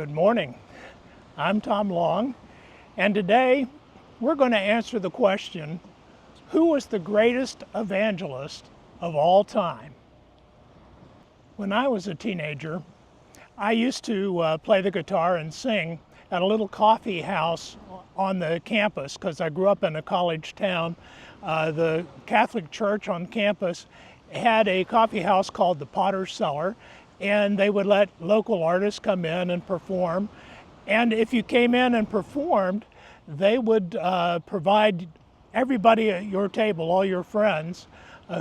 Good morning. I'm Tom Long, and today we're going to answer the question, who was the greatest evangelist of all time? When I was a teenager, I used to play the guitar and sing at a little coffee house on the campus because I grew up in a college town. The Catholic Church on campus had a coffee house called the Potter's Cellar, and they would let local artists come in and perform. And if you came in and performed, they would provide everybody at your table, all your friends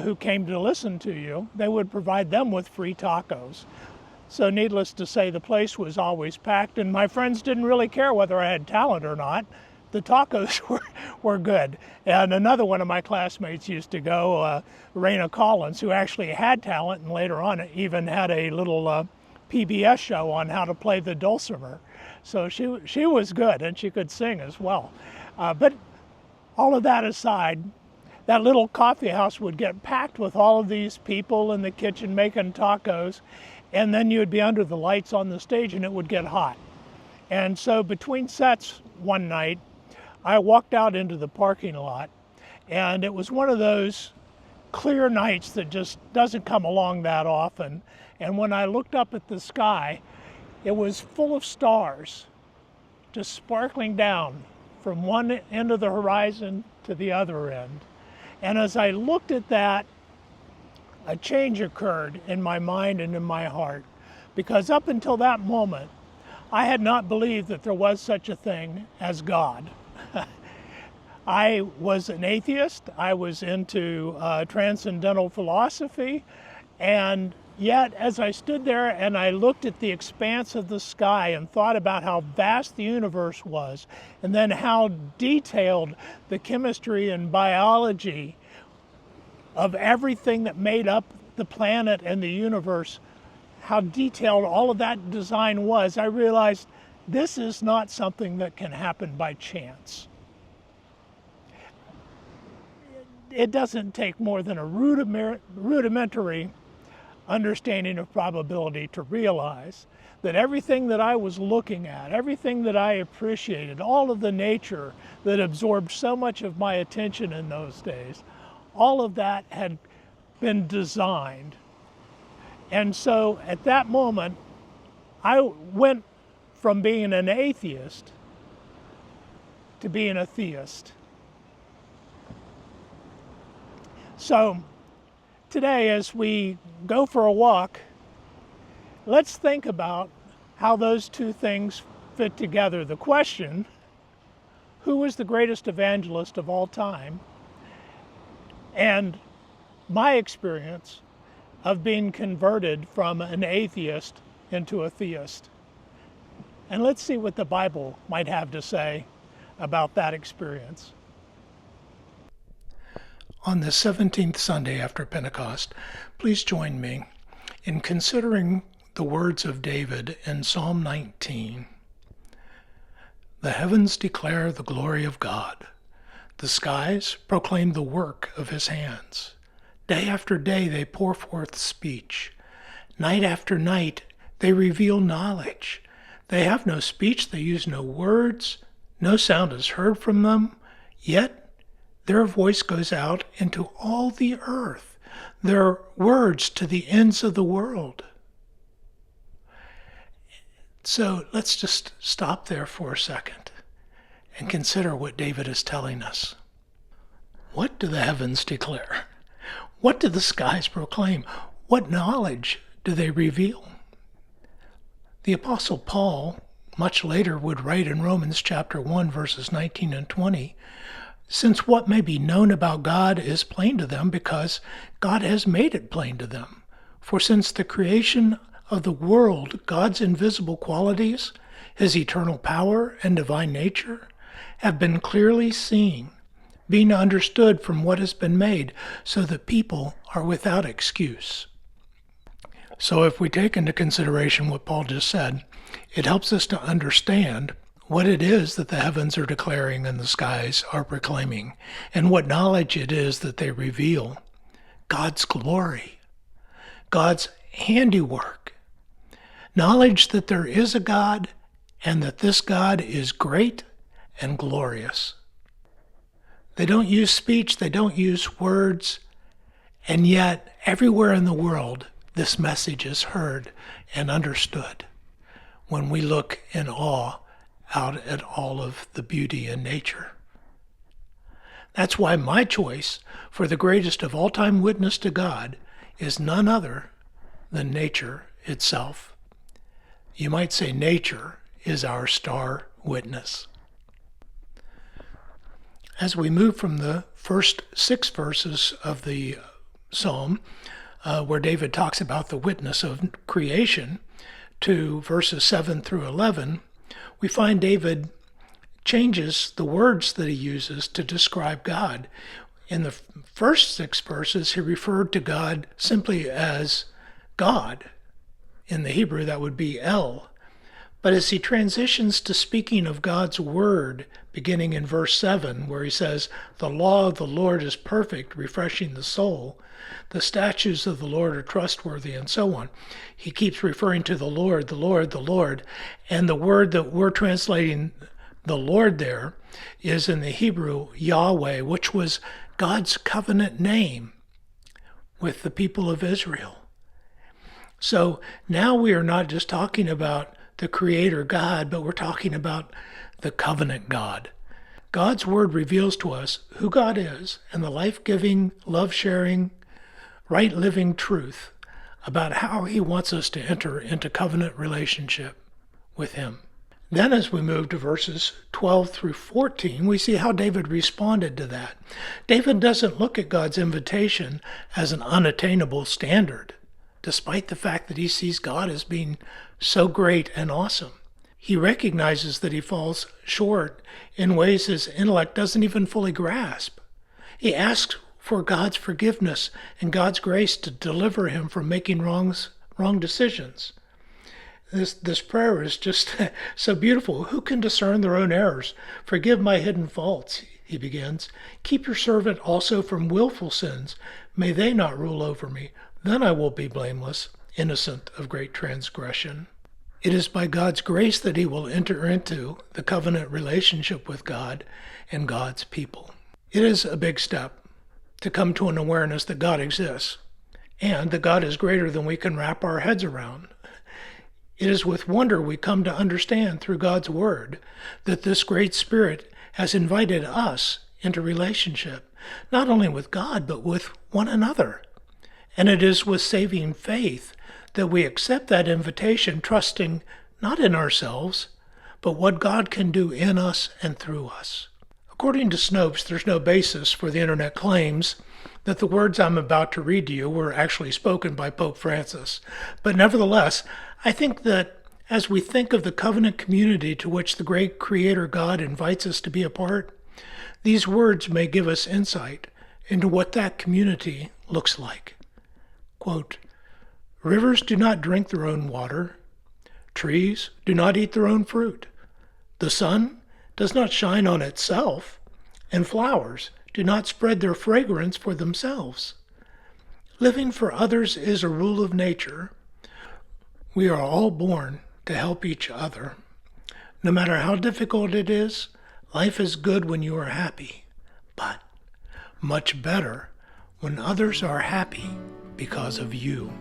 who came to listen to you, they would provide them with free tacos. So needless to say, the place was always packed, and my friends didn't really care whether I had talent or not. The tacos were good. And another one of my classmates used to go, Raina Collins, who actually had talent and later on even had a little PBS show on how to play the dulcimer. So she was good, and she could sing as well. But all of that aside, that little coffee house would get packed with all of these people in the kitchen making tacos, and then you'd be under the lights on the stage and it would get hot. And so between sets one night, I walked out into the parking lot, and it was one of those clear nights that just doesn't come along that often. And when I looked up at the sky, it was full of stars, just sparkling down from one end of the horizon to the other end. And as I looked at that, a change occurred in my mind and in my heart, because up until that moment, I had not believed that there was such a thing as God. I was an atheist. I was into transcendental philosophy, and yet as I stood there and I looked at the expanse of the sky and thought about how vast the universe was, and then how detailed the chemistry and biology of everything that made up the planet and the universe, how detailed all of that design was, I realized this is not something that can happen by chance. It doesn't take more than a rudimentary understanding of probability to realize that everything that I was looking at, everything that I appreciated, all of the nature that absorbed so much of my attention in those days, all of that had been designed. And so at that moment, I went from being an atheist to being a theist. So today, as we go for a walk, let's think about how those two things fit together. The question, who was the greatest evangelist of all time? And my experience of being converted from an atheist into a theist. And let's see what the Bible might have to say about that experience. On the 17th Sunday after Pentecost, please join me in considering the words of David in Psalm 19. The heavens declare the glory of God. The skies proclaim the work of his hands. Day after day they pour forth speech. Night after night they reveal knowledge. They have no speech, they use no words. No sound is heard from them, yet their voice goes out into all the earth, their words to the ends of the world. So let's just stop there for a second and consider what David is telling us. What do the heavens declare? What do the skies proclaim? What knowledge do they reveal? The Apostle Paul, much later, would write in Romans chapter 1, verses 19 and 20, since what may be known about God is plain to them because God has made it plain to them. For since the creation of the world, God's invisible qualities, his eternal power and divine nature, have been clearly seen, being understood from what has been made, so that people are without excuse. So if we take into consideration what Paul just said, it helps us to understand what it is that the heavens are declaring and the skies are proclaiming, and what knowledge it is that they reveal. God's glory, God's handiwork, knowledge that there is a God and that this God is great and glorious. They don't use speech, they don't use words, and yet everywhere in the world this message is heard and understood when we look in awe out at all of the beauty in nature. That's why my choice for the greatest of all-time witness to God is none other than nature itself. You might say nature is our star witness. As we move from the first 6 verses of the psalm, where David talks about the witness of creation, to verses 7 through 11, we find David changes the words that he uses to describe God. In the first 6 verses, he referred to God simply as God. In the Hebrew, that would be El. But as he transitions to speaking of God's word, beginning in verse 7, where he says, "The law of the Lord is perfect, refreshing the soul. The statutes of the Lord are trustworthy," and so on. He keeps referring to the Lord, the Lord, the Lord. And the word that we're translating the Lord there is in the Hebrew, Yahweh, which was God's covenant name with the people of Israel. So now we are not just talking about the Creator God, but we're talking about the covenant God. God's word reveals to us who God is and the life-giving, love-sharing, right-living truth about how he wants us to enter into covenant relationship with him. Then as we move to verses 12 through 14, we see how David responded to that. David doesn't look at God's invitation as an unattainable standard, despite the fact that he sees God as being so great and awesome. He recognizes that he falls short in ways his intellect doesn't even fully grasp. He asks for God's forgiveness and God's grace to deliver him from making wrong decisions. This prayer is just so beautiful. Who can discern their own errors? Forgive my hidden faults, he begins. Keep your servant also from willful sins. May they not rule over me. Then I will be blameless, innocent of great transgression. It is by God's grace that he will enter into the covenant relationship with God and God's people. It is a big step to come to an awareness that God exists and that God is greater than we can wrap our heads around. It is with wonder we come to understand through God's word that this great Spirit has invited us into relationship, not only with God, but with one another. And it is with saving faith that we accept that invitation, trusting not in ourselves, but what God can do in us and through us. According to Snopes, there's no basis for the internet claims that the words I'm about to read to you were actually spoken by Pope Francis. But nevertheless, I think that as we think of the covenant community to which the great Creator God invites us to be a part, these words may give us insight into what that community looks like. Quote, "Rivers do not drink their own water. Trees do not eat their own fruit. The sun does not shine on itself, and flowers do not spread their fragrance for themselves. Living for others is a rule of nature. We are all born to help each other. No matter how difficult it is, life is good when you are happy, but much better when others are happy because of you.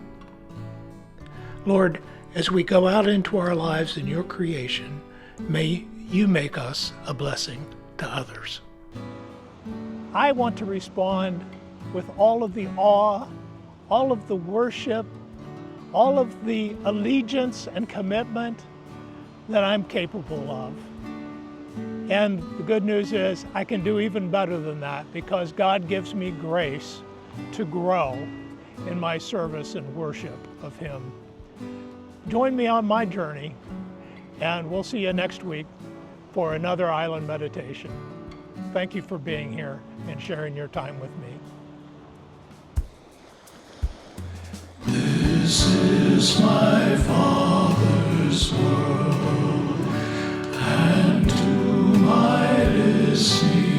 Lord, as we go out into our lives in your creation, may you make us a blessing to others." I want to respond with all of the awe, all of the worship, all of the allegiance and commitment that I'm capable of. And the good news is I can do even better than that because God gives me grace to grow in my service and worship of him. Join me on my journey, and we'll see you next week for another Island Meditation. Thank you for being here and sharing your time with me. This is my Father's world, and to my listening